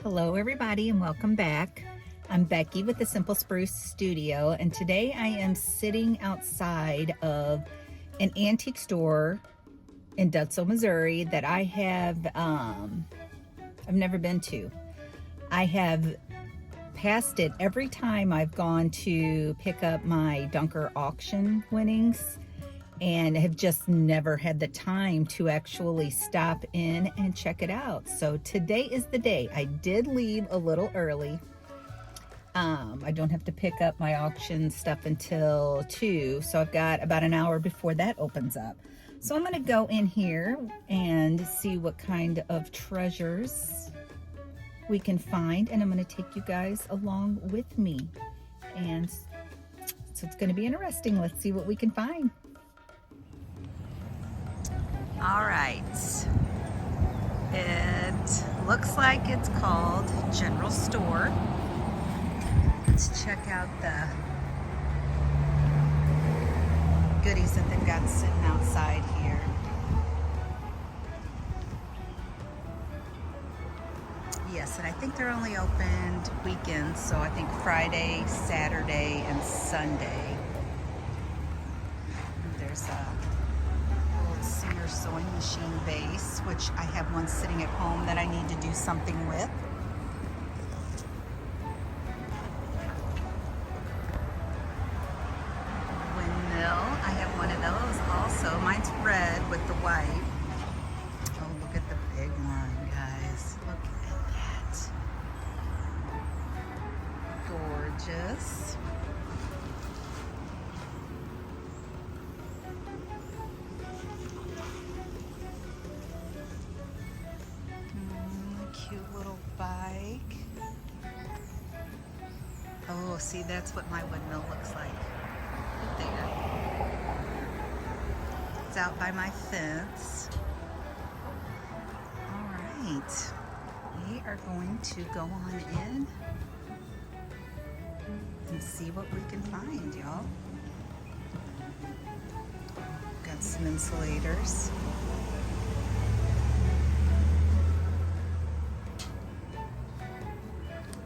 Hello everybody and welcome back. I'm Becky with the Simple Spruce Studio, and today I am sitting outside of an antique store in Dutzow, Missouri that I have I've never been to. I have passed it every time I've gone to pick up my Dunker auction winnings, and have just never had the time to actually stop in and check it out. So today is the day. I did leave a little early. I don't have to pick up my auction stuff until 2, so I've got about an hour before that opens up. So I'm gonna go in here and see what kind of treasures we can find, and I'm gonna take you guys along with me. And so it's gonna be interesting. Let's see what we can find. All right, it looks like it's called General Store. Let's check out the goodies that they've got sitting outside here. Yes, and I think they're only opened weekends, so I think Friday, Saturday, and Sunday. And there's a Singer sewing machine base, which I have one sitting at home that I need to do something with. Windmill, I have one of those also. Mine's red with the white. Oh, look at the big one, guys. Look at that. Gorgeous. Cute little bike. Oh, see, that's what my windmill looks like. Right there. It's out by my fence. All right. We are going to go on in and see what we can find, y'all. Got some insulators.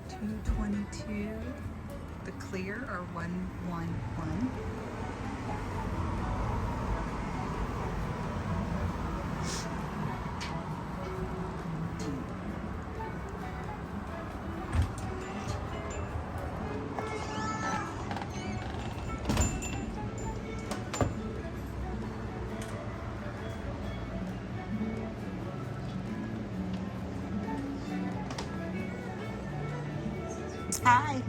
$2.22. The clear are $1.11. Hi.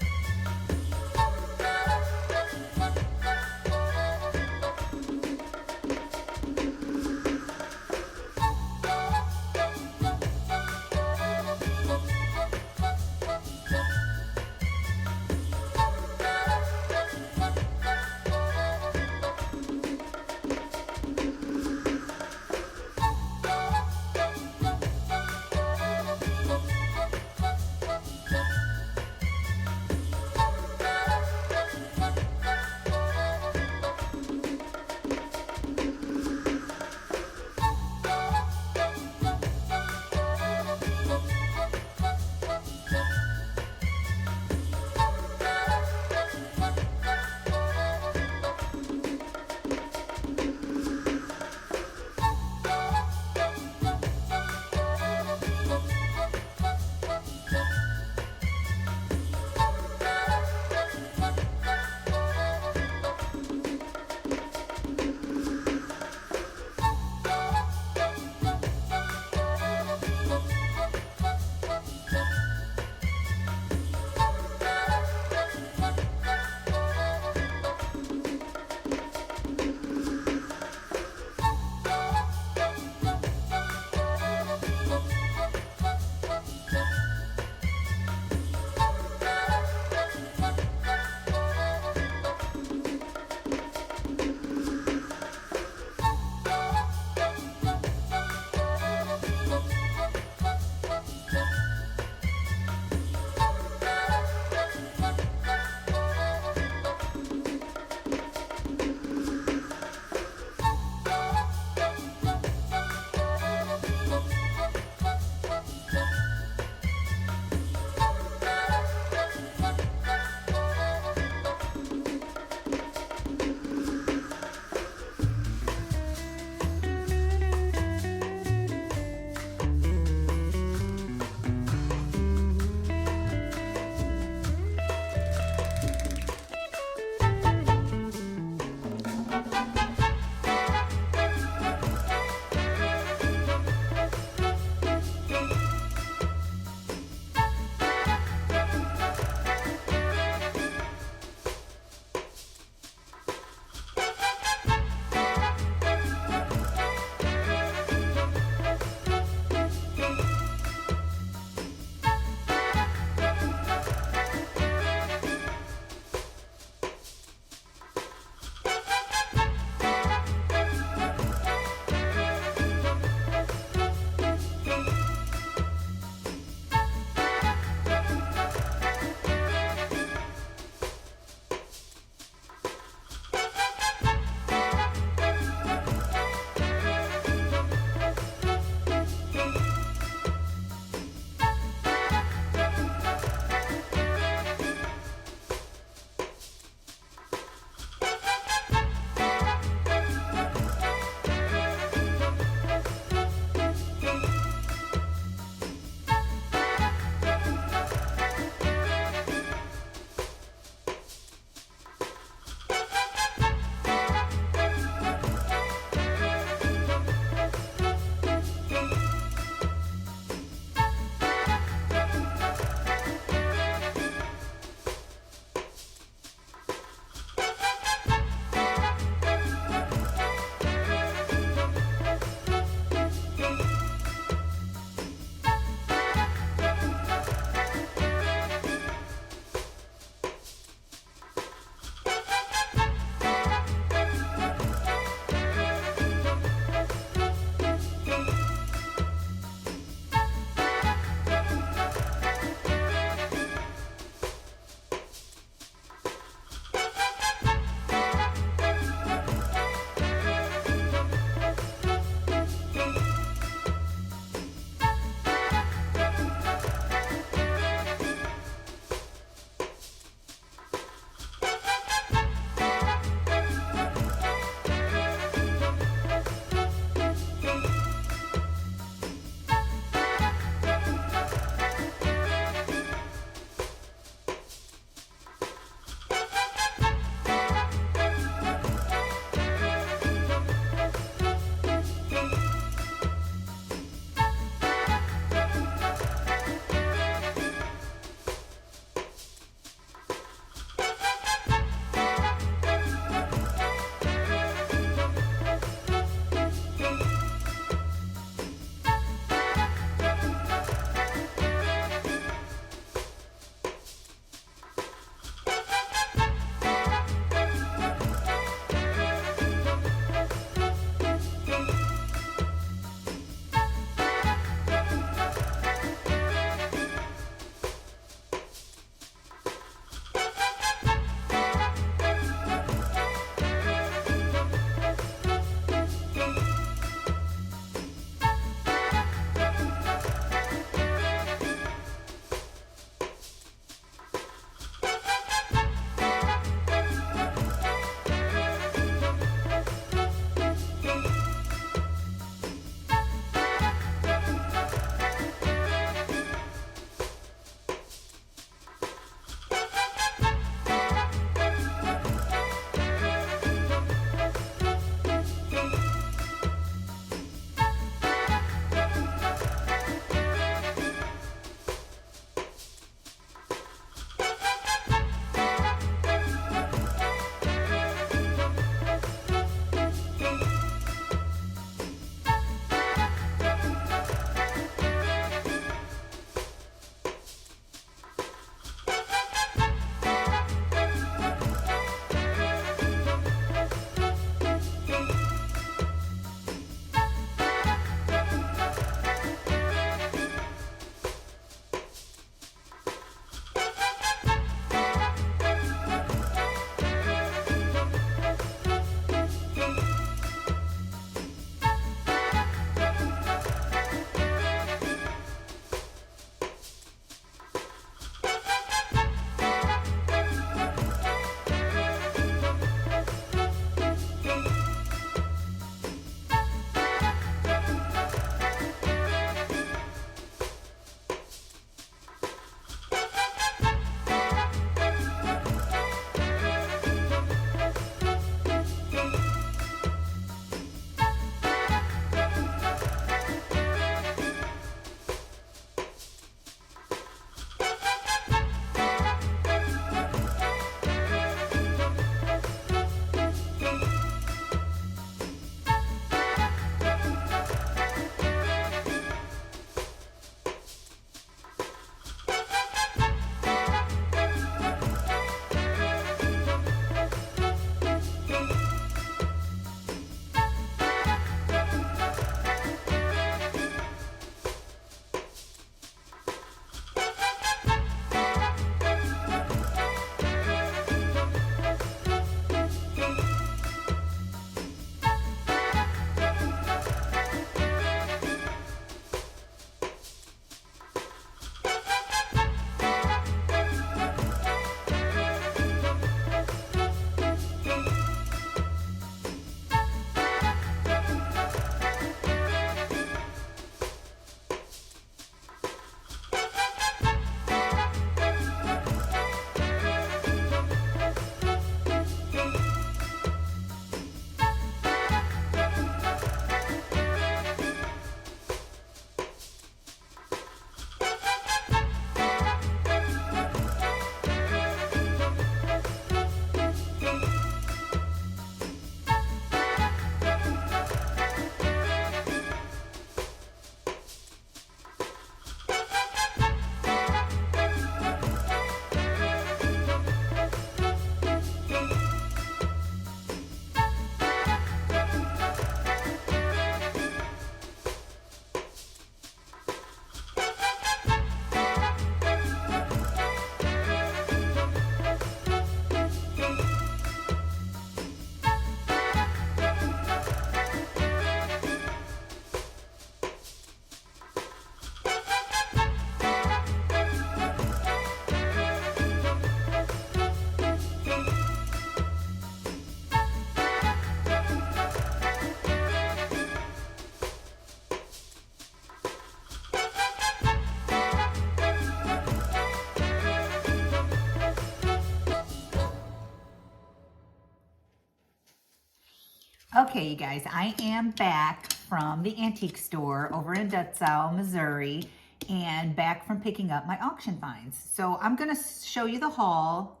Okay, you guys, I am back from the antique store over in Dutzow, Missouri, and back from picking up my auction finds. So I'm going to show you the haul,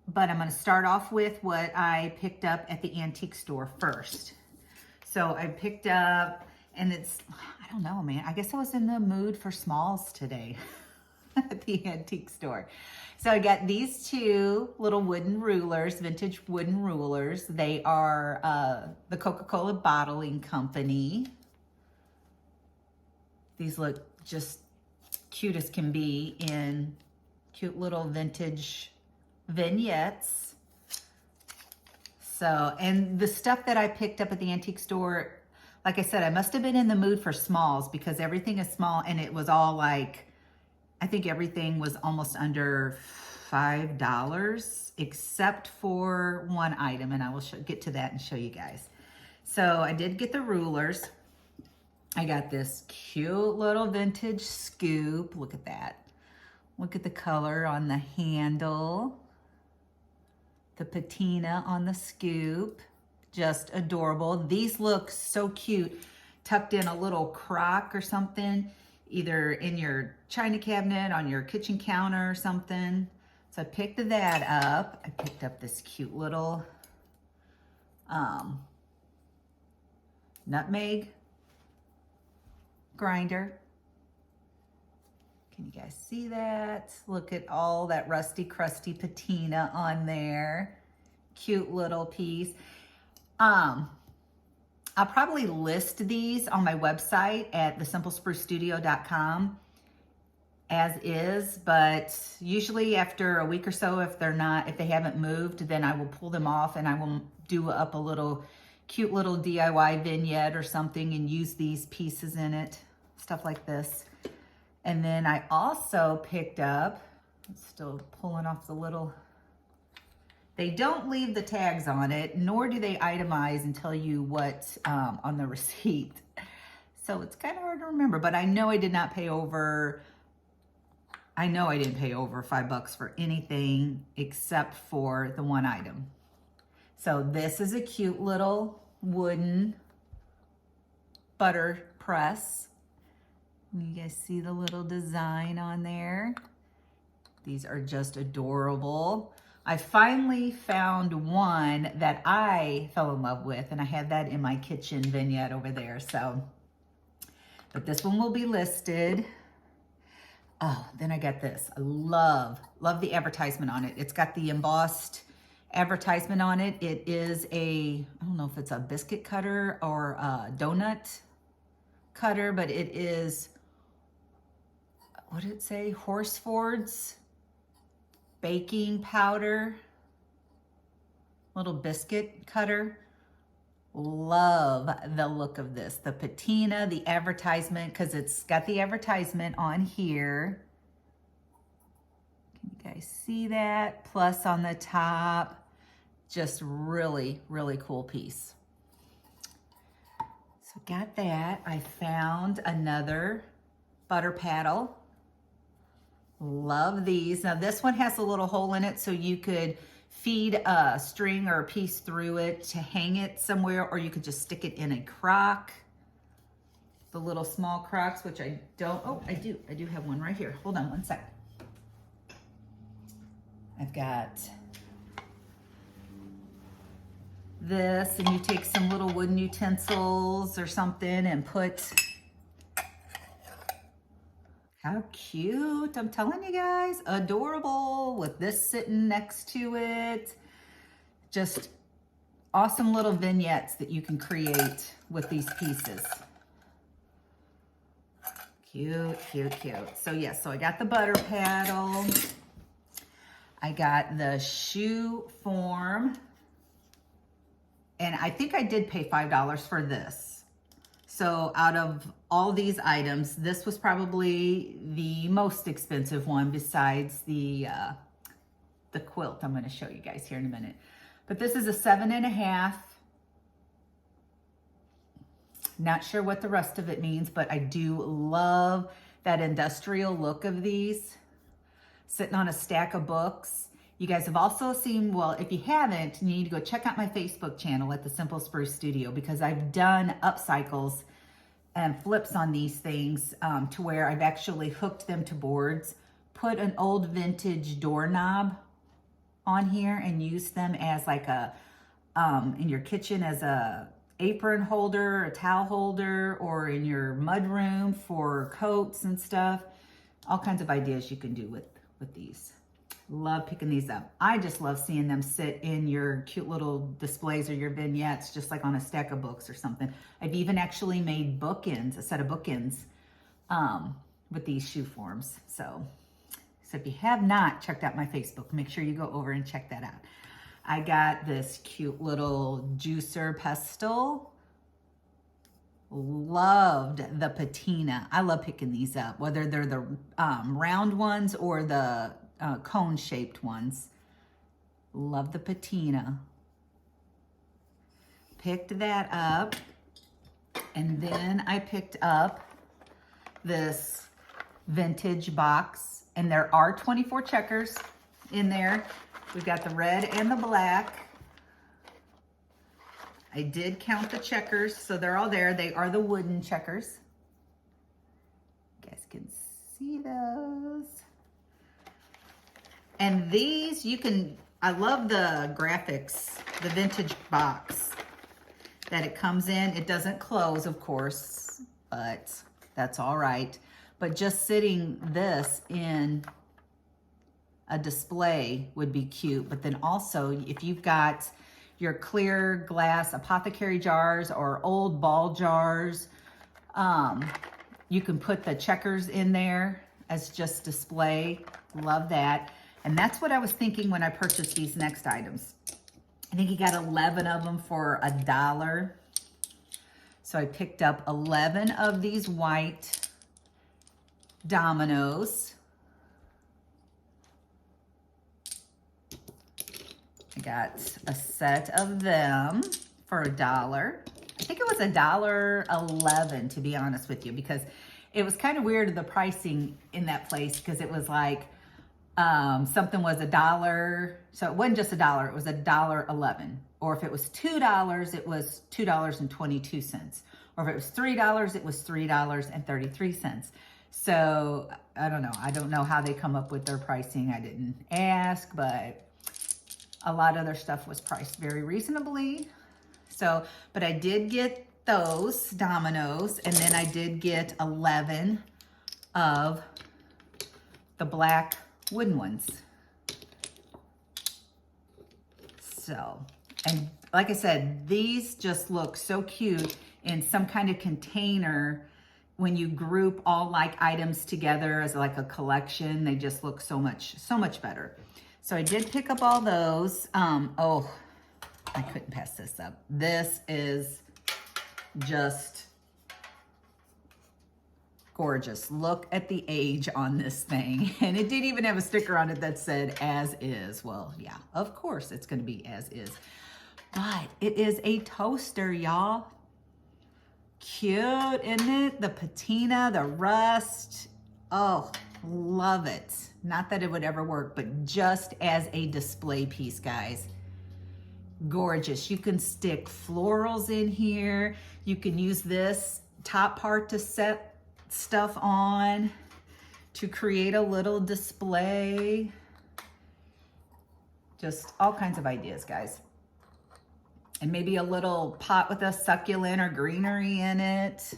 but I'm going to start off with what I picked up at the antique store first. So I picked up, and I don't know, man, I guess I was in the mood for smalls today at the antique store. So I got these two little wooden rulers, vintage wooden rulers. They are the Coca-Cola Bottling Company. These look just cute as can be in cute little vintage vignettes. So, and the stuff that I picked up at the antique store, like I said, I must have been in the mood for smalls because everything is small, and it was all like, I think everything was almost under $5 except for one item, and I will get to that and show you guys. So I did get the rulers. I got this cute little vintage scoop. Look at that. Look at the color on the handle. The patina on the scoop. Just adorable. These look so cute, tucked in a little crock or something, either in your china cabinet, on your kitchen counter or something. So I picked that up. I picked up this cute little nutmeg grinder. Can you guys see that? Look at all that rusty, crusty patina on there. Cute little piece. I'll probably list these on my website at thesimplesprucestudio.com as is, but usually after a week or so, if they haven't moved, then I will pull them off and I will do up a little cute little DIY vignette or something and use these pieces in it, stuff like this. And then I also picked up, still pulling off the little, they don't leave the tags on it, nor do they itemize and tell you what on the receipt. So it's kind of hard to remember, but I know I did not pay over, I know I didn't pay over $5 for anything except for the one item. So this is a cute little wooden butter press. You guys see the little design on there? These are just adorable. I finally found one that I fell in love with, and I had that in my kitchen vignette over there. So, but this one will be listed. Oh, then I got this. I love the advertisement on it. It's got the embossed advertisement on it. It is I don't know if it's a biscuit cutter or a donut cutter, but it is, what did it say? Horsford's baking powder, little biscuit cutter. Love the look of this. The patina, the advertisement, because it's got the advertisement on here. Can you guys see that? Plus on the top. Just really, really cool piece. So got that. I found another butter paddle. Love these. Now this one has a little hole in it so you could feed a string or a piece through it to hang it somewhere, or you could just stick it in a crock. The little small crocks, which I don't, oh, I do have one right here. Hold on one sec. I've got this, and you take some little wooden utensils or something and put, how cute, I'm telling you guys, adorable, with this sitting next to it. Just awesome little vignettes that you can create with these pieces. Cute, cute, cute. So yes, so I got the butter paddle. I got the shoe form. And I think I did pay $5 for this. So out of all these items, this was probably the most expensive one besides the quilt I'm going to show you guys here in a minute. But this is a 7.5. Not sure what the rest of it means, but I do love that industrial look of these. Sitting on a stack of books. You guys have also seen, well, if you haven't, you need to go check out my Facebook channel at the Simple Spruce Studio, because I've done upcycles and flips on these things to where I've actually hooked them to boards, put an old vintage doorknob on here and used them as like a, in your kitchen as a apron holder, a towel holder, or in your mud room for coats and stuff. All kinds of ideas you can do with these. Love picking these up. I just love seeing them sit in your cute little displays or your vignettes, just like on a stack of books or something. I've even actually made bookends, a set of bookends with these shoe forms. So if you have not checked out my Facebook, make sure you go over and check that out. I got this cute little juicer pestle. Loved the patina. I love picking these up, whether they're the round ones or the cone-shaped ones. Love the patina. Picked that up. And then I picked up this vintage box. And there are 24 checkers in there. We've got the red and the black. I did count the checkers, so they're all there. They are the wooden checkers. You guys can see those. And these, you can, I love the graphics, the vintage box that it comes in. It doesn't close, of course, but that's all right. But just sitting this in a display would be cute. But then also, if you've got your clear glass apothecary jars or old ball jars, you can put the checkers in there as just display. Love that. And that's what I was thinking when I purchased these next items. I think you got 11 of them for $1. So I picked up 11 of these white dominoes. I got a set of them for $1. I think it was $1.11, to be honest with you, because it was kind of weird, the pricing in that place, because it was like something was $1, so it wasn't just $1, it was $1.11. Or if it was $2, it was $2.22. Or if it was $3, it was $3.33. So I don't know how they come up with their pricing. I didn't ask, but a lot of their stuff was priced very reasonably. So, but I did get those dominoes, and then I did get 11 of the black wooden ones. So, and like I said, these just look so cute in some kind of container. When you group all like items together as like a collection, they just look so much better. So I did pick up all those. Oh, I couldn't pass this up. This is just gorgeous. Look at the age on this thing. And it didn't even have a sticker on it that said as is. Well, yeah, of course it's gonna be as is. But it is a toaster, y'all. Cute, isn't it? The patina, the rust. Oh, love it. Not that it would ever work, but just as a display piece, guys. Gorgeous. You can stick florals in here. You can use this top part to set stuff on to create a little display. Just all kinds of ideas, guys. And maybe a little pot with a succulent or greenery in it.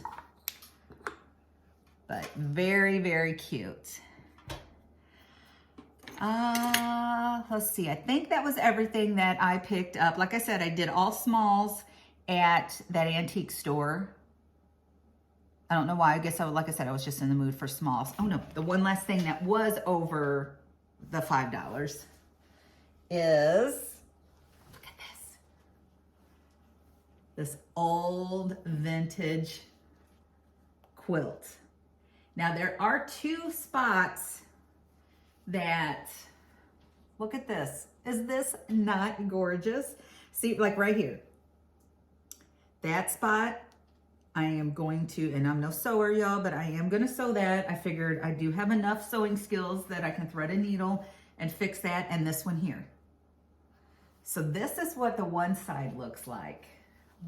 But very, very cute. Let's see. I think that was everything that I picked up. Like I said, I did all smalls at that antique store. I don't know why. I guess, like I said, I was just in the mood for smalls. Oh no, the one last thing that was over the $5 is, look at this old vintage quilt. Now there are two spots that, look at this. Is this not gorgeous? See, like right here, that spot, I am going to, and I'm no sewer, y'all, but I am going to sew that. I figured I do have enough sewing skills that I can thread a needle and fix that, and this one here. So this is what the one side looks like.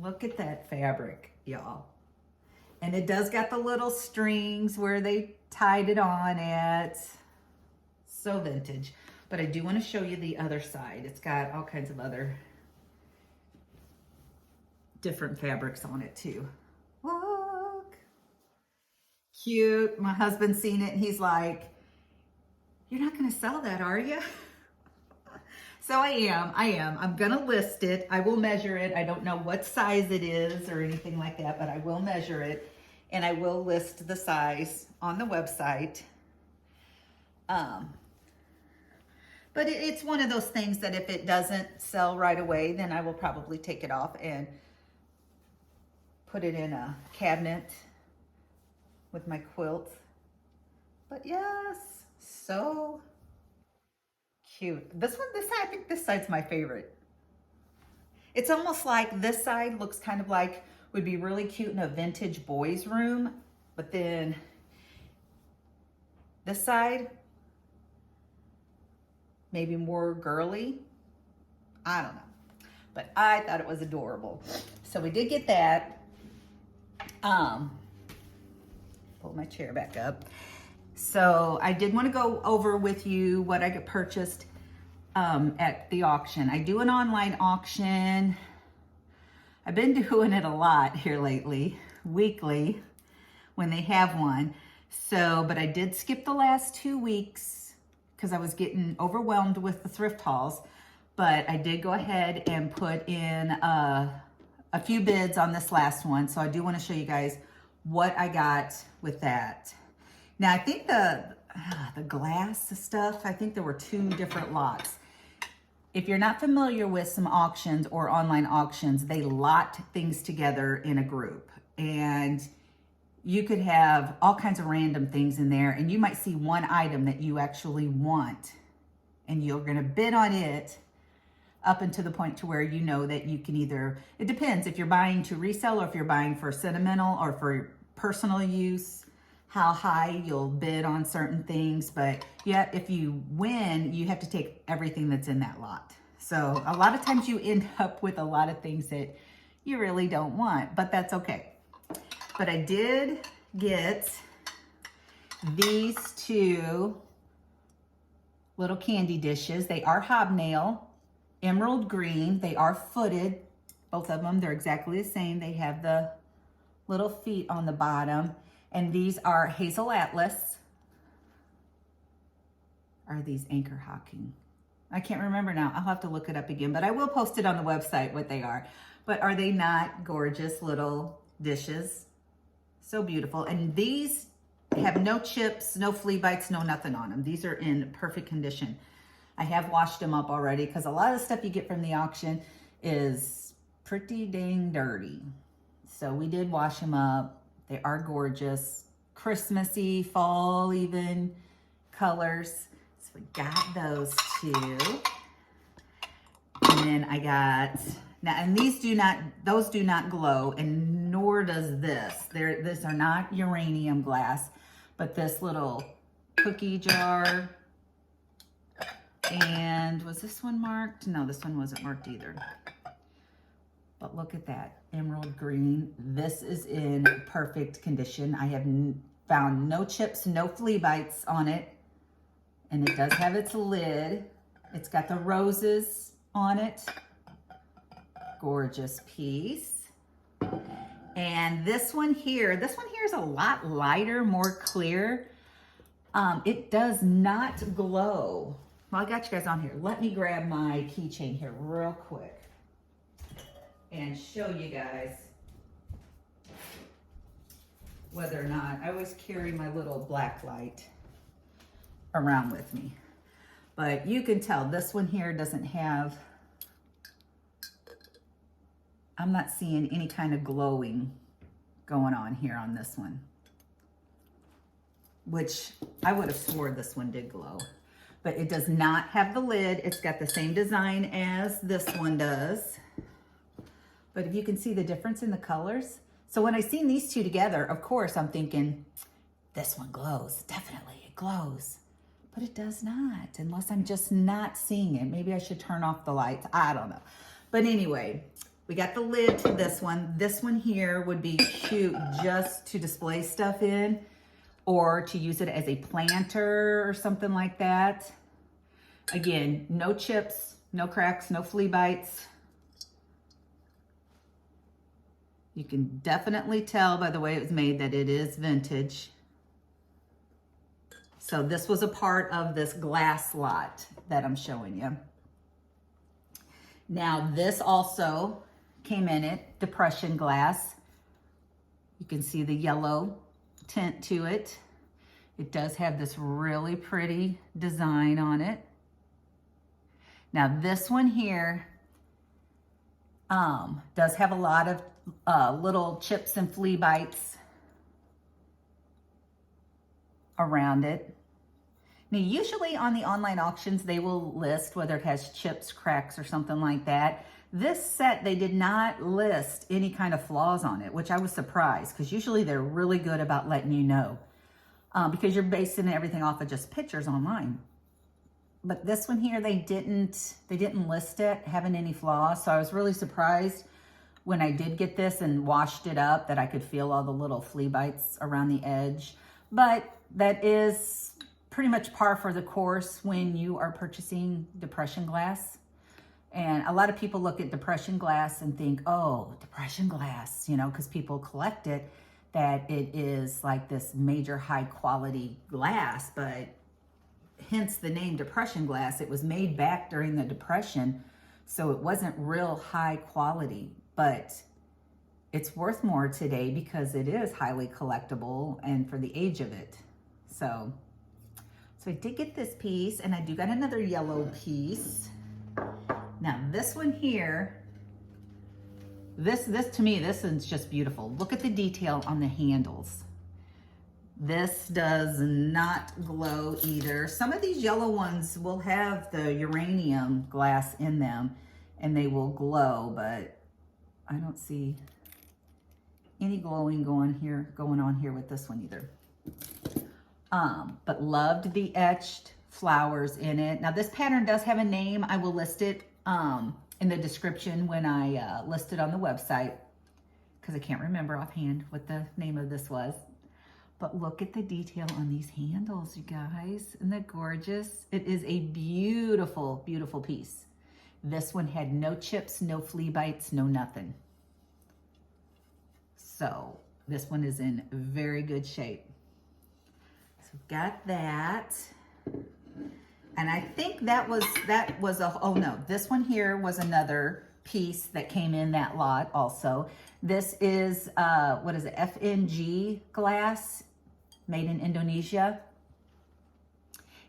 Look at that fabric, y'all. And it does got the little strings where they tied it on at. So vintage. But I do want to show you the other side. It's got all kinds of other different fabrics on it too. Look. Cute. My husband's seen it and he's like, "You're not going to sell that, are you?" So I am. I'm going to list it. I will measure it. I don't know what size it is or anything like that, but I will measure it and I will list the size on the website. But it's one of those things that if it doesn't sell right away, then I will probably take it off and put it in a cabinet with my quilt. But yes, so cute. This side, I think this side's my favorite. It's almost like this side looks kind of like would be really cute in a vintage boys room, but then this side, maybe more girly. I don't know, but I thought it was adorable. So we did get that. Pull my chair back up. So I did want to go over with you what I purchased at the auction. I do an online auction. I've been doing it a lot here lately, weekly, when they have one. So, but I did skip the last 2 weeks because I was getting overwhelmed with the thrift hauls. But I did go ahead and put in a few bids on this last one. So I do want to show you guys what I got with that. Now I think the glass stuff, I think there were 2 different lots. If you're not familiar with some auctions or online auctions, they lot things together in a group. And you could have all kinds of random things in there, and you might see one item that you actually want, and you're gonna bid on it up until the point to where you know that you can either, it depends if you're buying to resell or if you're buying for sentimental or for personal use, how high you'll bid on certain things. But yeah, if you win, you have to take everything that's in that lot. So a lot of times you end up with a lot of things that you really don't want, but that's okay. But I did get these 2 little candy dishes. They are hobnail, emerald green. They are footed, both of them. They're exactly the same. They have the little feet on the bottom. And these are hazel atlas. Are these anchor hocking? I can't remember now. I'll have to look it up again, but I will post it on the website what they are. But are they not gorgeous little dishes? So beautiful. And these have no chips, no flea bites, no nothing on them. These are in perfect condition. I have washed them up already because a lot of the stuff you get from the auction is pretty dang dirty. So we did wash them up. They are gorgeous, Christmassy, fall even colors. So we got those 2. And then I got, now, and those do not glow, and nor does this. These are not uranium glass, but this little cookie jar. And was this one marked? No, this one wasn't marked either. But look at that, emerald green. This is in perfect condition. I have found no chips, no flea bites on it. And it does have its lid. It's got the roses on it. Gorgeous piece. And this one here is a lot lighter, more clear. It does not glow. Well, I got you guys on here. Let me grab my keychain here real quick and show you guys whether or not, I always carry my little black light around with me. But you can tell this one here doesn't have, I'm not seeing any kind of glowing going on here on this one, which I would have swore this one did glow. But it does not have the lid. It's got the same design as this one does. But if you can see the difference in the colors. So when I seen these 2 together, of course, I'm thinking, this one glows. Definitely, it glows. but it does not, unless I'm just not seeing it. Maybe I should turn off the lights. I don't know. But anyway, we got the lid to this one. This one here would be cute just to display stuff in, or to use it as a planter or something like that. Again, no chips, no cracks, no flea bites. You can definitely tell by the way it was made that it is vintage. So this was a part of this glass lot that I'm showing you. Now this also came in it, depression glass. You can see the yellow tint to it. It does have this really pretty design on it. Now this one here does have a lot of little chips and flea bites around it. Now usually on the online auctions they will list whether it has chips, cracks, or something like that. This set, they did not list any kind of flaws on it, which I was surprised, because usually they're really good about letting you know, because you're basing everything off of just pictures online. But this one here, they didn't list it having any flaws. So I was really surprised when I did get this and washed it up that I could feel all the little flea bites around the edge. But that is pretty much par for the course when you are purchasing depression glass. And a lot of people look at depression glass and think, oh, depression glass, you know, because people collect it, that it is like this major high quality glass. But hence the name depression glass. It was made back during the Depression, so it wasn't real high quality, but it's worth more today because it is highly collectible and for the age of it. So I did get this piece, and I do got another yellow piece. Now this one here, this to me, this is just beautiful. Look at the detail on the handles. This does not glow either. Some of these yellow ones will have the uranium glass in them and they will glow, but I don't see any glowing going on here with this one either. But loved the etched flowers in it. Now this pattern does have a name. I will list it in the description when I list it on the website, because I can't remember offhand what the name of this was. But look at the detail on these handles, you guys. Isn't that gorgeous? It is a beautiful, beautiful piece. This one had no chips, no flea bites, no nothing. So this one is in very good shape. So got that. And I think that was oh no, this one here was another piece that came in that lot also. This is, what is it, FNG glass, made in Indonesia.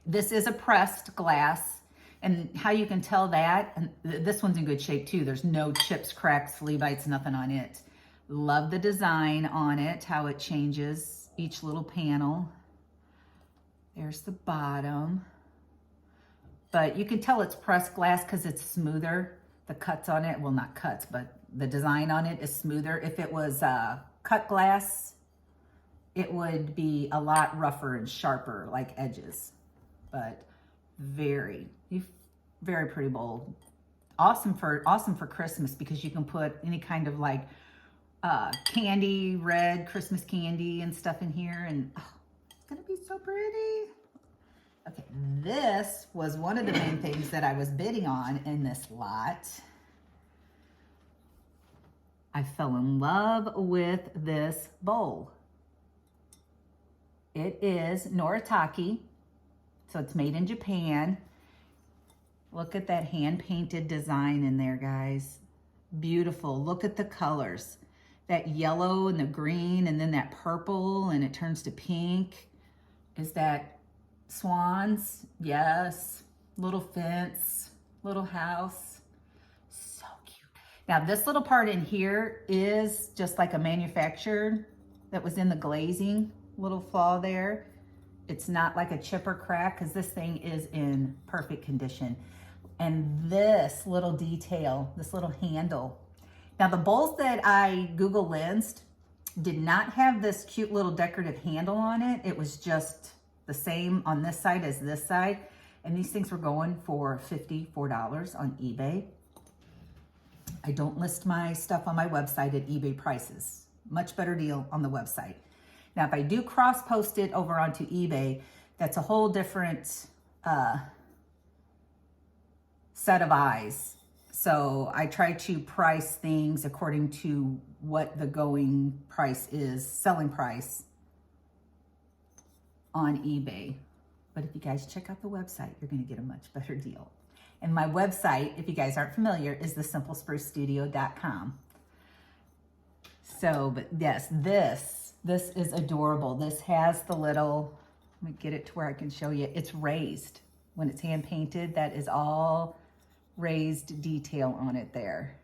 This is a pressed glass, and how you can tell that, and this one's in good shape too. There's no chips, cracks, flea bites, nothing on it. Love the design on it, how it changes each little panel. There's the bottom. But you can tell it's pressed glass because it's smoother. The cuts on it, well, not cuts, but the design on it is smoother. If it was cut glass, it would be a lot rougher and sharper, like edges. But very pretty bowl. Awesome for Christmas, because you can put any kind of like candy, red Christmas candy and stuff in here, and oh, it's gonna be so pretty. Okay, this was one of the main things that I was bidding on in this lot. I fell in love with this bowl. It is Noritake, so it's made in Japan. Look at that hand-painted design in there, guys. Beautiful. Look at the colors. That yellow and the green, and then that purple, and it turns to pink. Is that swans? Yes. Little fence, little house. So cute. Now, this little part in here is just like a manufactured that was in the glazing. Little flaw there. It's not like a chip or crack, because this thing is in perfect condition. And this little detail, this little handle. Now the bowls that I Google lensed did not have this cute little decorative handle on it. It was just the same on this side as this side. And these things were going for $54 on eBay. I don't list my stuff on my website at eBay prices. Much better deal on the website. Now, if I do cross-post it over onto eBay, that's a whole different set of eyes. So I try to price things according to what the going price is, selling price on eBay. But if you guys check out the website, you're going to get a much better deal. And my website, if you guys aren't familiar, is thesimplesprucestudio.com. So, but yes, this is adorable. This has the little, let me get it to where I can show you. It's raised. When it's hand painted, that is all raised detail on it there.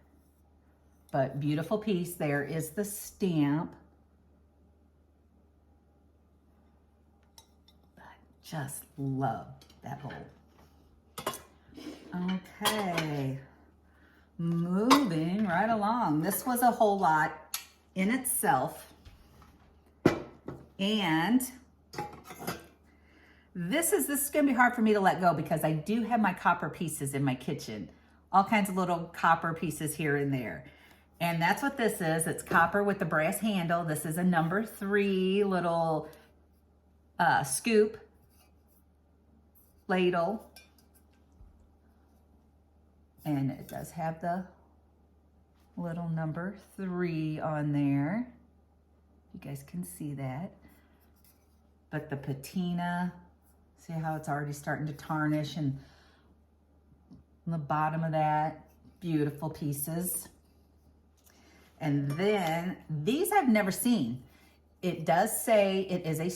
But beautiful piece. There is the stamp. I just love that whole. Okay, moving right along. This was a whole lot in itself. And this is gonna be hard for me to let go because I do have my copper pieces in my kitchen. All kinds of little copper pieces here and there. And that's what this is. It's copper with the brass handle. This is a number 3 little scoop ladle. And it does have the little number 3 on there. You guys can see that. But the patina, see how it's already starting to tarnish, and on the bottom of that, beautiful pieces. And then these I've never seen. It does say it is a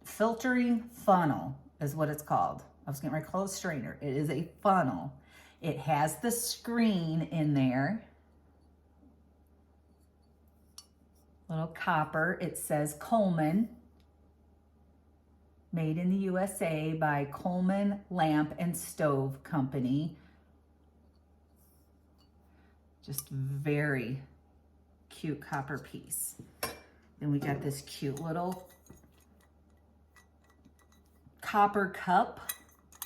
filtering funnel is what it's called. I was getting ready to call it a strainer. It is a funnel. It has the screen in there. Little copper. It says Coleman. Made in the USA by Coleman Lamp and Stove Company. Just very cute copper piece. Then we got this cute little copper cup.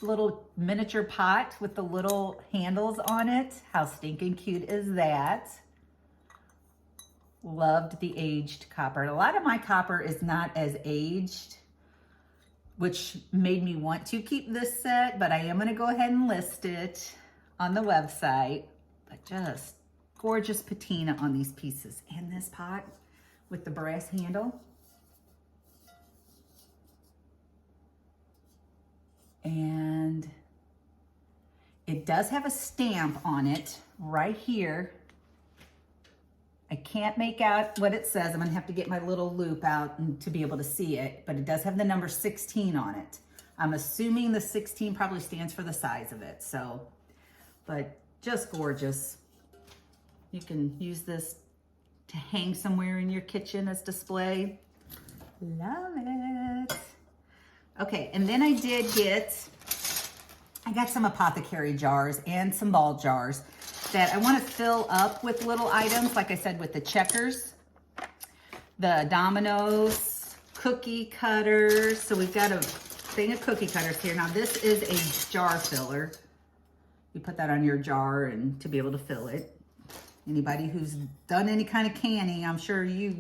Little miniature pot with the little handles on it. How stinking cute is that? Loved the aged copper. A lot of my copper is not as aged, which made me want to keep this set, but I am gonna go ahead and list it on the website. But just gorgeous patina on these pieces. And this pot with the brass handle. And it does have a stamp on it right here. I can't make out what it says. I'm gonna have to get my little loop out to be able to see it, but it does have the number 16 on it. I'm assuming the 16 probably stands for the size of it. So, but just gorgeous. You can use this to hang somewhere in your kitchen as display. Love it. Okay, and then I got some apothecary jars and some ball jars that I want to fill up with little items, like I said, with the checkers, the dominoes, cookie cutters. So we've got a thing of cookie cutters here. Now this is a jar filler. You put that on your jar and to be able to fill it. Anybody who's done any kind of canning, I'm sure you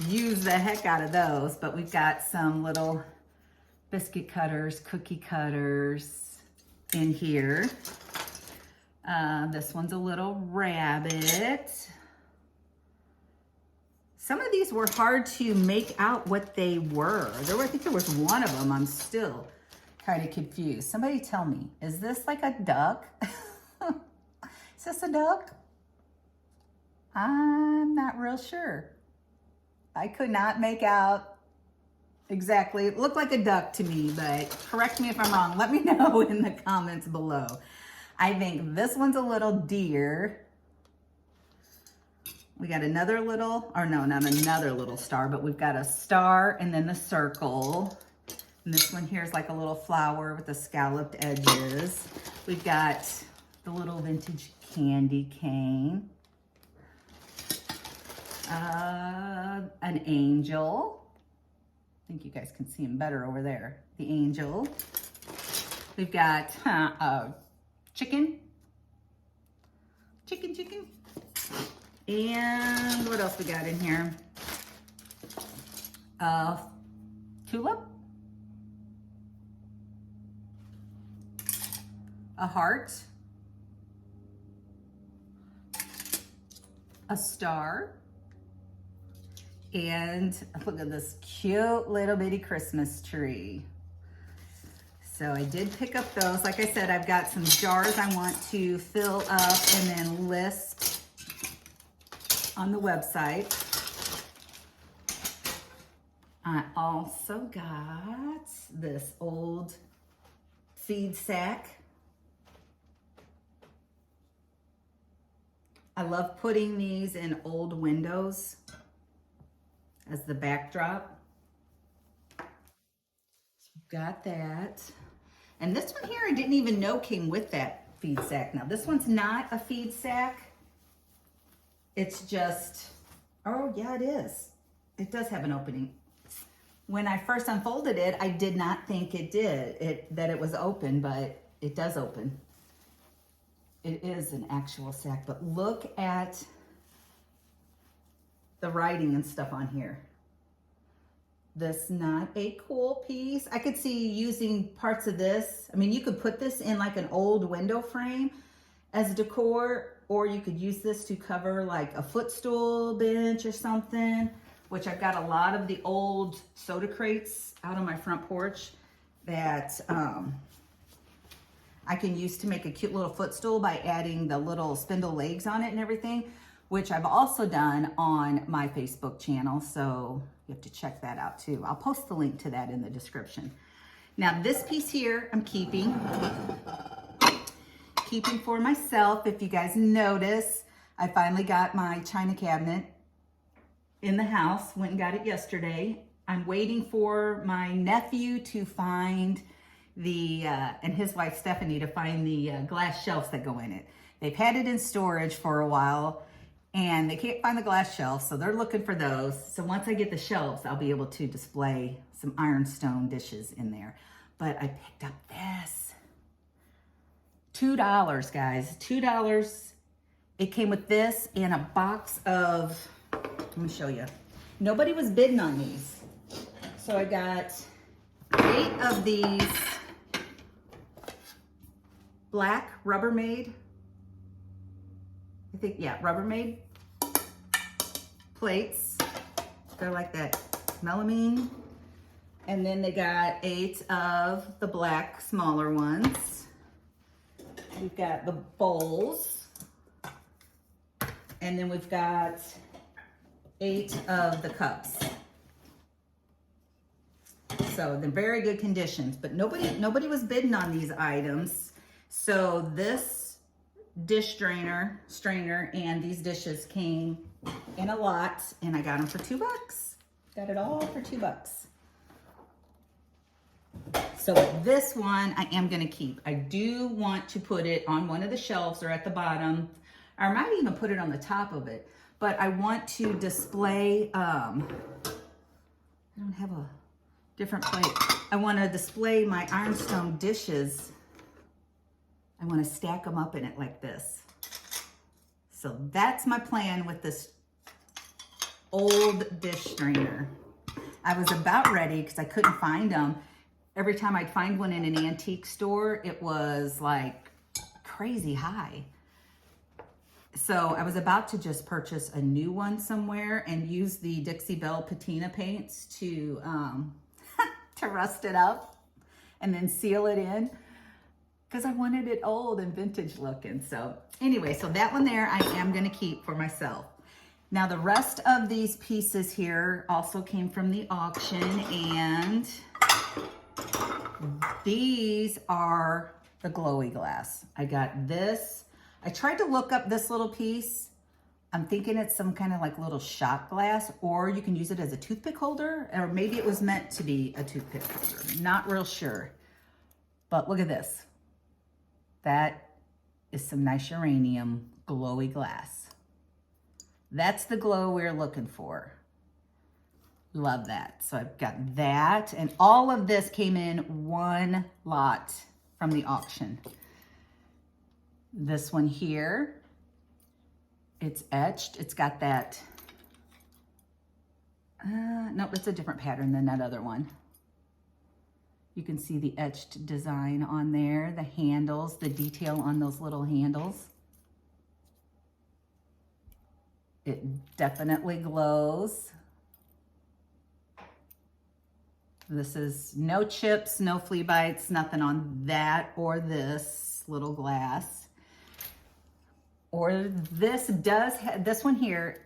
use the heck out of those. But we've got some little biscuit cutters, cookie cutters in here. This one's a little rabbit. Some of these were hard to make out what they were. I think there was one of them. I'm still kind of confused. Somebody tell me, is this like a duck? Is this a duck? I'm not real sure. I could not make out exactly. It looked like a duck to me, but correct me if I'm wrong. Let me know in the comments below. I think this one's a little deer. We got another little, or no, not another little star, but we've got a star and then the circle. And this one here is like a little flower with the scalloped edges. We've got the little vintage candy cane. An angel. think you guys can see him better over there. The angel. We've got chicken. And what else we got in here? Tulip. A heart. A star. And look at this cute little bitty Christmas tree. So I did pick up those. Like I said, I've got some jars I want to fill up and then list on the website. I also got this old feed sack. I love putting these in old windows as the backdrop. Got that. And this one here, I didn't even know came with that feed sack. Now, this one's not a feed sack. It's just, oh yeah, it is. It does have an opening. When I first unfolded it, I did not think that it was open, but it does open. It is an actual sack, but look at the writing and stuff on here. This not a cool piece. I could see using parts of this. I mean, you could put this in like an old window frame as decor, or you could use this to cover like a footstool bench or something, which I've got a lot of the old soda crates out on my front porch that I can use to make a cute little footstool by adding the little spindle legs on it and everything, which I've also done on my Facebook channel. So you have to check that out too. I'll post the link to that in the description. Now this piece here, I'm keeping for myself. If you guys notice, I finally got my china cabinet in the house, went and got it yesterday. I'm waiting for my nephew to find and his wife Stephanie to find the glass shelves that go in it. They've had it in storage for a while and they can't find the glass shelves, so they're looking for those. So once I get the shelves, I'll be able to display some ironstone dishes in there. But I picked up this. $2, guys, $2. It came with this and a box of, let me show you. Nobody was bidding on these. So I got 8 of these black Rubbermaid, I think, yeah, Rubbermaid plates. They're like that melamine. And then they got 8 of the black smaller ones. We've got the bowls. And then we've got 8 of the cups. So they're very good conditions, but nobody was bidding on these items. So this dish strainer and these dishes came in a lot, and I got them for $2. Got it all for $2. So this one I am gonna keep. I do want to put it on one of the shelves or at the bottom, or I might even put it on the top of it, but I want to display, I don't have a different plate. I want to display my ironstone dishes. I want to stack them up in it like this. So that's my plan with this old dish strainer. I was about ready because I couldn't find them. Every time I'd find one in an antique store, it was like crazy high. So I was about to just purchase a new one somewhere and use the Dixie Belle patina paints to rust it up and then seal it in because I wanted it old and vintage looking. So anyway, so that one there I am going to keep for myself. Now the rest of these pieces here also came from the auction, and these are the glowy glass. I got this. I tried to look up this little piece. I'm thinking it's some kind of like little shot glass, or you can use it as a toothpick holder, or maybe it was meant to be a toothpick holder. Not real sure. But look at this. That is some nice uranium glowy glass. That's the glow we're looking for. Love that. So I've got that, and all of this came in one lot from the auction. This one here, it's etched. It's got that, nope, it's a different pattern than that other one. You can see the etched design on there, the handles, the detail on those little handles. It definitely glows. This is no chips, no flea bites, nothing on that or this little glass. Or this does have, this one here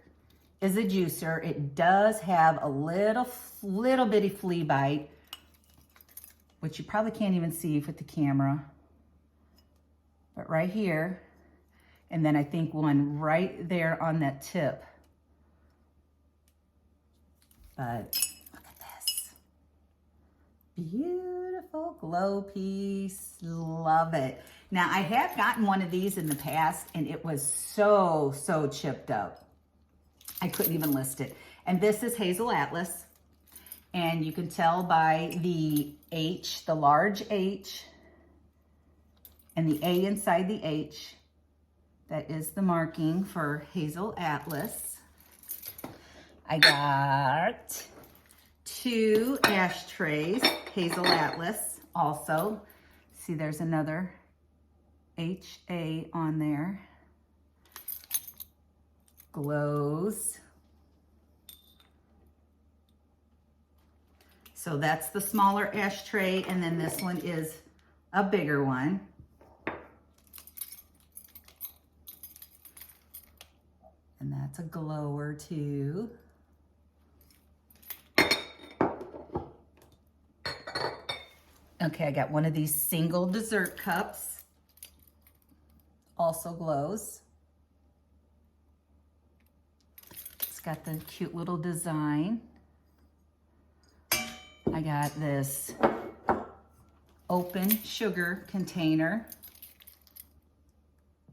is a juicer. It does have a little bitty flea bite, which you probably can't even see with the camera. But right here, and then I think one right there on that tip. But look at this. Beautiful glow piece. Love it. Now, I have gotten one of these in the past, and it was so chipped up. I couldn't even list it. And this is Hazel Atlas. And you can tell by the H, the large H, and the A inside the H. That is the marking for Hazel Atlas. I got 2 ashtrays, Hazel Atlas also. See, there's another HA on there. Glows. So that's the smaller ashtray, and then this one is a bigger one. And that's a glower too. Okay, I got one of these single dessert cups. Also glows. It's got the cute little design. I got this open sugar container.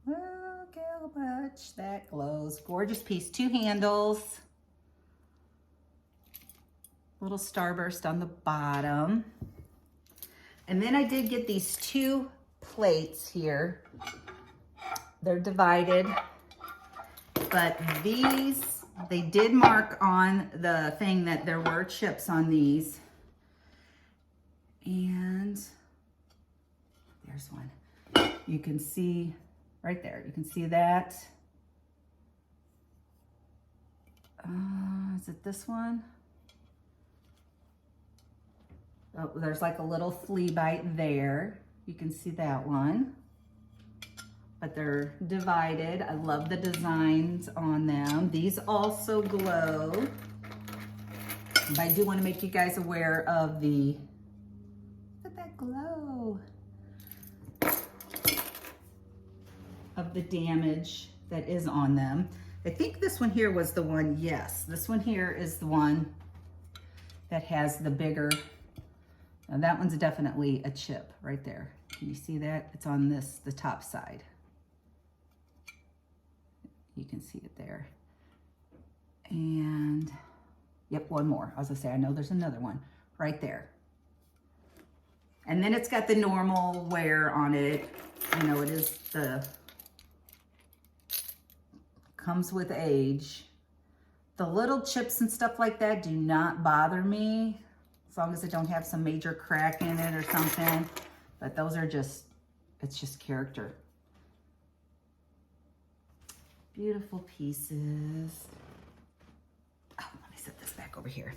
Look how much that glows. Gorgeous piece. 2 handles. Little starburst on the bottom. And then I did get these 2 plates here. They're divided, but these, they did mark on the thing that there were chips on these. And there's one. You can see right there. You can see that. Is it this one? Oh, there's like a little flea bite there. You can see that one. But they're divided. I love the designs on them. These also glow. But I do want to make you guys aware of the, look at that glow, of the damage that is on them. I think this one here was the one, yes. This one here is the one that has the bigger, now that one's definitely a chip right there. Can you see that? It's on this, the top side. You can see it there. And, yep, one more. I was gonna say, I know there's another one right there. And then it's got the normal wear on it. You know, it is the, comes with age. The little chips and stuff like that do not bother me, as long as it don't have some major crack in it or something. But those are just, it's just character. Beautiful pieces. Oh, let me set this back over here.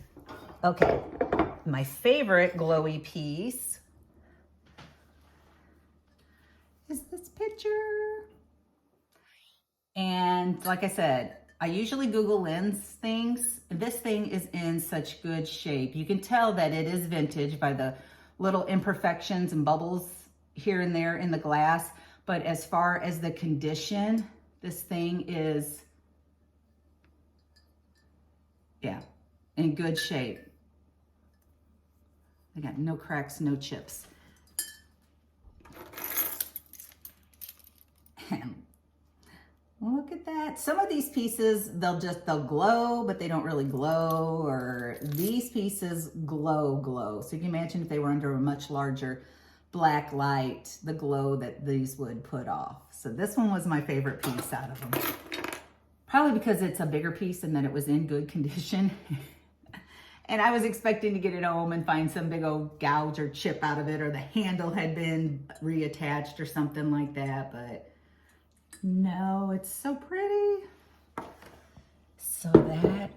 Okay, my favorite glowy piece is this picture. And like I said, I usually Google Lens things. This thing is in such good shape. You can tell that it is vintage by the little imperfections and bubbles here and there in the glass. But as far as the condition, this thing is, yeah, in good shape. I got no cracks, no chips. Look at that. Some of these pieces, they'll glow, but they don't really glow, or these pieces glow. So you can imagine if they were under a much larger black light, the glow that these would put off. So this one was my favorite piece out of them. Probably because it's a bigger piece and that it was in good condition. And I was expecting to get it home and find some big old gouge or chip out of it, or the handle had been reattached or something like that, but no, it's so pretty. So that,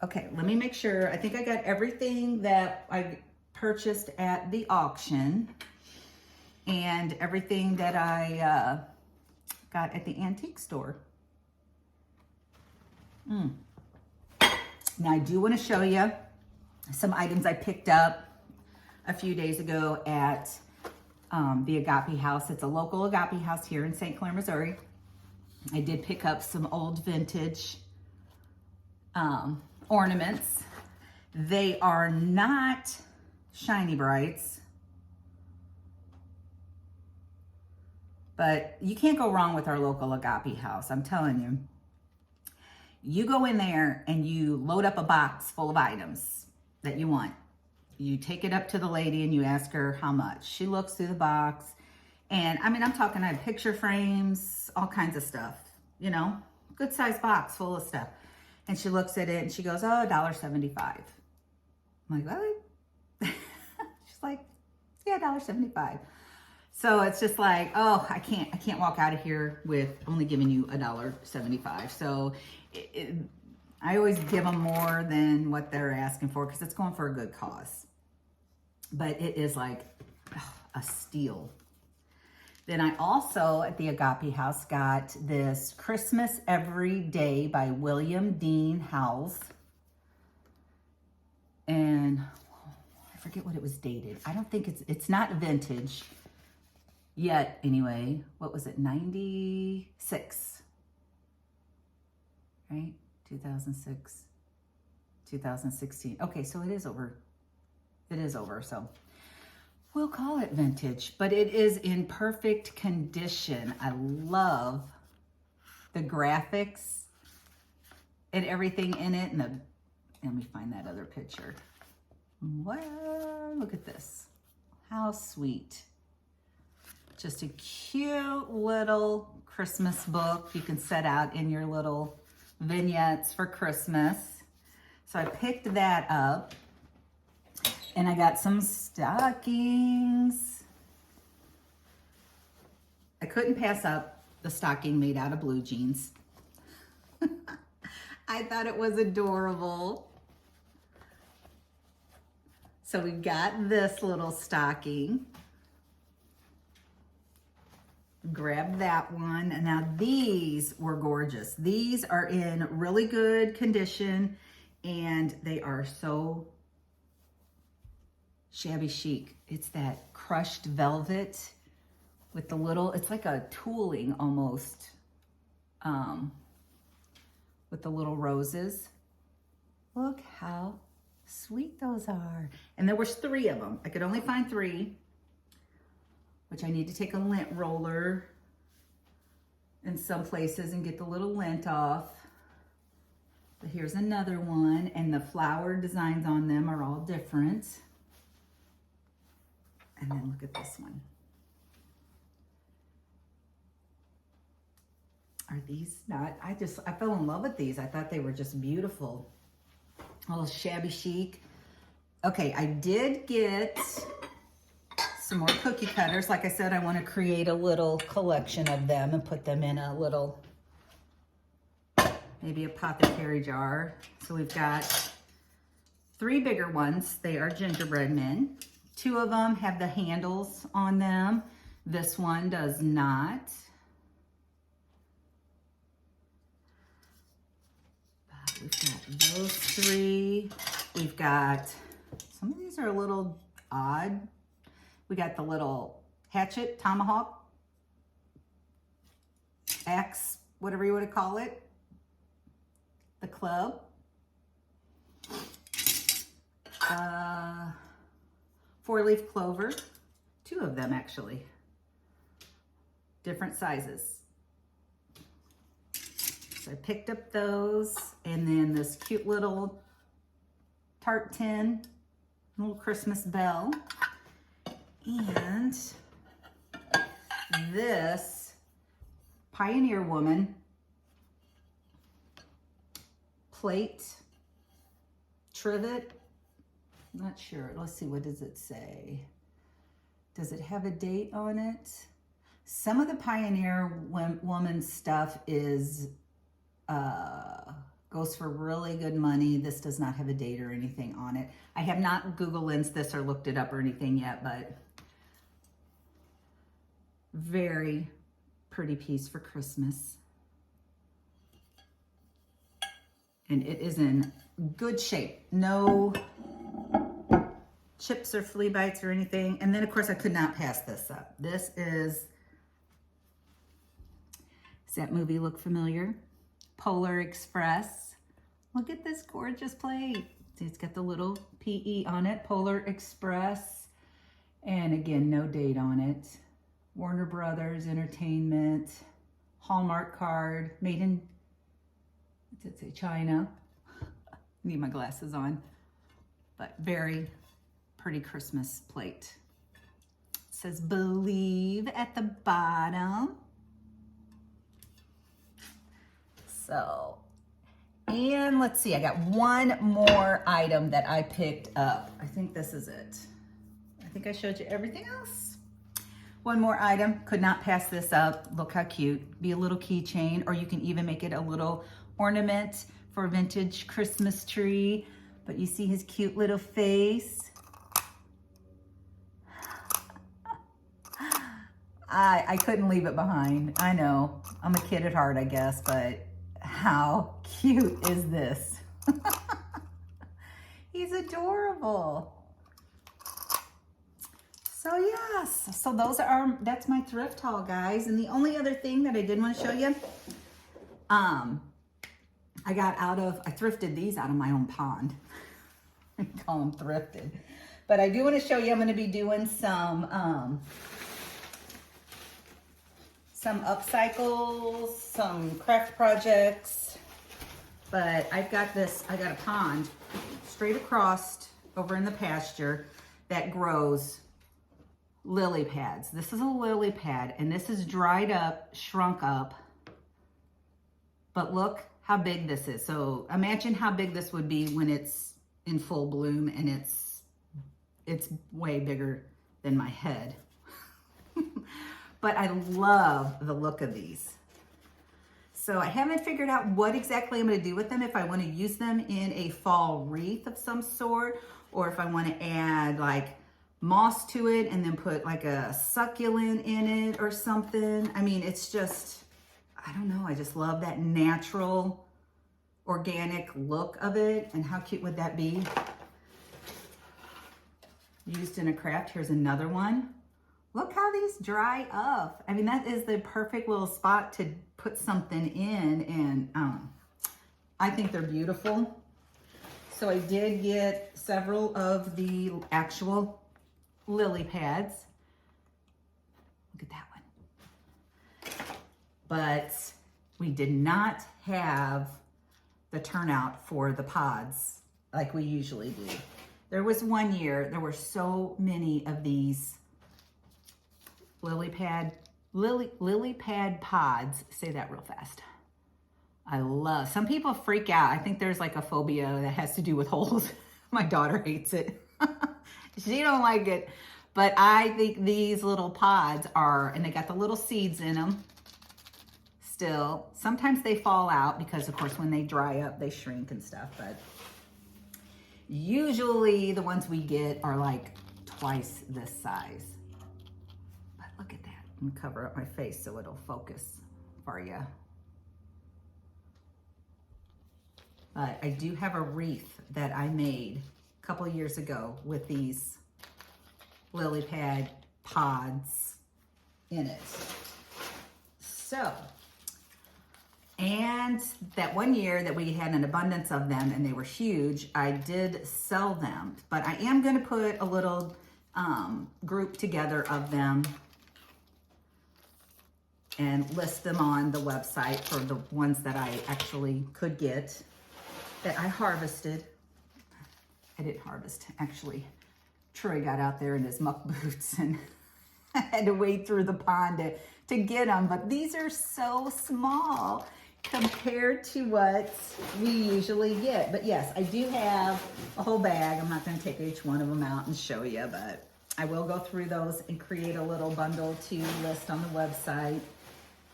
okay, let me make sure. I think I got everything that I purchased at the auction and everything that I got at the antique store. Now I do want to show you some items I picked up a few days ago at the Agape House. It's a local Agape House here in St. Clair, Missouri. I did pick up some old vintage ornaments. They are not shiny brights, but you can't go wrong with our local Agape House. I'm telling you. You go in there and you load up a box full of items that you want. You take it up to the lady and you ask her how much. She looks through the box, and I mean, I'm talking, I have picture frames, all kinds of stuff, you know, good sized box full of stuff. And she looks at it and she goes, oh, $1.75. I'm like, what? She's like, yeah, $1.75. So it's just like, oh, I can't walk out of here with only giving you $1.75. So I always give them more than what they're asking for because it's going for a good cause. But it is like a steal. Then I also, at the Agape House, got this Christmas Every Day by William Dean Howells. And I forget what it was dated. I don't think it's not vintage yet anyway. What was it, 96? Right? 2006, 2016. Okay, so it is over. It is over, so we'll call it vintage, but it is in perfect condition. I love the graphics and everything in it. And let me find that other picture. Wow, look at this. How sweet. Just a cute little Christmas book you can set out in your little vignettes for Christmas. So I picked that up, and I got some stockings. I couldn't pass up the stocking made out of blue jeans. I thought it was adorable. So we got this little stocking. Grab that one. And now these were gorgeous. These are in really good condition, and they are so shabby chic. It's that crushed velvet with the little, it's like a tooling almost, with the little roses. Look how sweet those are. And there was 3 of them. I could only find 3. Which I need to take a lint roller in some places and get the little lint off. But here's another one, and the flower designs on them are all different. And then look at this one. Are these not, I fell in love with these. I thought they were just beautiful. A little shabby chic. Okay, I did get some more cookie cutters. Like I said, I want to create a little collection of them and put them in a little, maybe apothecary jar. So we've got 3 bigger ones. They are gingerbread men. 2 of them have the handles on them. This one does not. But we've got those 3. We've got, some of these are a little odd. We got the little hatchet, tomahawk, axe, whatever you want to call it. The club. 4-leaf clover. 2 of them actually. Different sizes. So I picked up those, and then this cute little tart tin, little Christmas bell, and this Pioneer Woman plate, trivet. Not sure. Let's see, what does it say? Does it have a date on it? Some of the Pioneer Woman stuff is goes for really good money. This does not have a date or anything on it. I have not Google Lensed this or looked it up or anything yet, but very pretty piece for Christmas. And it is in good shape. No chips or flea bites or anything. And then of course I could not pass this up. This is, does that movie look familiar? Polar Express. Look at this gorgeous plate. See, it's got the little PE on it, Polar Express. And again, no date on it. Warner Brothers Entertainment, Hallmark card, made in, what's it say, China. Need my glasses on. But very pretty Christmas plate. It says believe at the bottom. So, and let's see, I got one more item that I picked up. I think this is it. I think I showed you everything else. One more item, could not pass this up. Look how cute. Be a little keychain, or you can even make it a little ornament for a vintage Christmas tree. But you see his cute little face. I couldn't leave it behind. I know, I'm a kid at heart, I guess, but how cute is this? He's adorable. So yes, so that's my thrift haul, guys. And the only other thing that I did want to show you, I thrifted these out of my own pond. I call them thrifted. But I do want to show you, I'm going to be doing some upcycles, some craft projects. But I got a pond straight across over in the pasture that grows lily pads. This is a lily pad, and this is dried up, shrunk up. But look how big this is. So imagine how big this would be when it's in full bloom, and it's way bigger than my head. But I love the look of these. So I haven't figured out what exactly I'm going to do with them, if I want to use them in a fall wreath of some sort, or if I want to add like moss to it and then put like a succulent in it or something. I mean, it's just, I don't know. I just love that natural, organic look of it. And how cute would that be? Used in a craft. Here's another one. Look how these dry up. I mean, that is the perfect little spot to put something in, and I think they're beautiful. So I did get several of the actual lily pads. Look at that one. But we did not have the turnout for the pods like we usually do. There was one year, there were so many of these lily pad pods. Say that real fast. Some people freak out. I think there's like a phobia that has to do with holes. My daughter hates it. She don't like it. But I think these little pods and they got the little seeds in them still. Sometimes they fall out because of course when they dry up, they shrink and stuff. But usually the ones we get are like twice this size. Look at that. I'm gonna cover up my face so it'll focus for you. But I do have a wreath that I made a couple of years ago with these lily pad pods in it. So, and that one year that we had an abundance of them and they were huge, I did sell them. But I am gonna put a little group together of them and list them on the website for the ones that I actually could get, that I harvested. I didn't harvest, actually. Troy got out there in his muck boots and I had to wade through the pond to get them, but these are so small compared to what we usually get. But yes, I do have a whole bag. I'm not going to take each one of them out and show you, but I will go through those and create a little bundle to list on the website,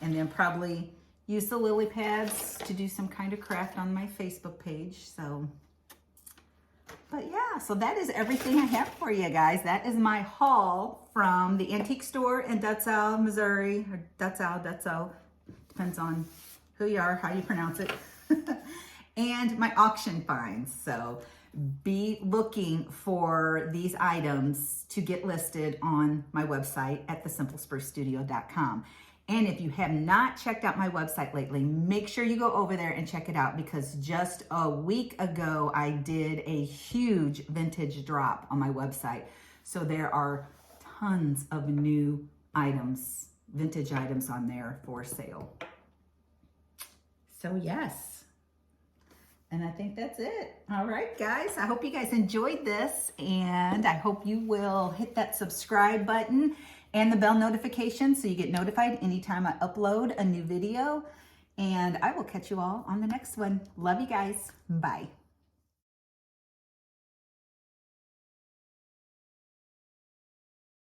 and then probably use the lily pads to do some kind of craft on my Facebook page. So, but yeah, so that is everything I have for you guys. That is my haul from the antique store in Dutzow, Missouri, or Dutzow, depends on who you are, how you pronounce it, and my auction finds. So be looking for these items to get listed on my website at thesimplesprucestudio.com. And if you have not checked out my website lately, make sure you go over there and check it out, because just a week ago, I did a huge vintage drop on my website. So there are tons of new items, vintage items on there for sale. So yes, and I think that's it. All right, guys, I hope you guys enjoyed this, and I hope you will hit that subscribe button and the bell notification so you get notified anytime I upload a new video, and I will catch you all on the next one. Love you guys. Bye.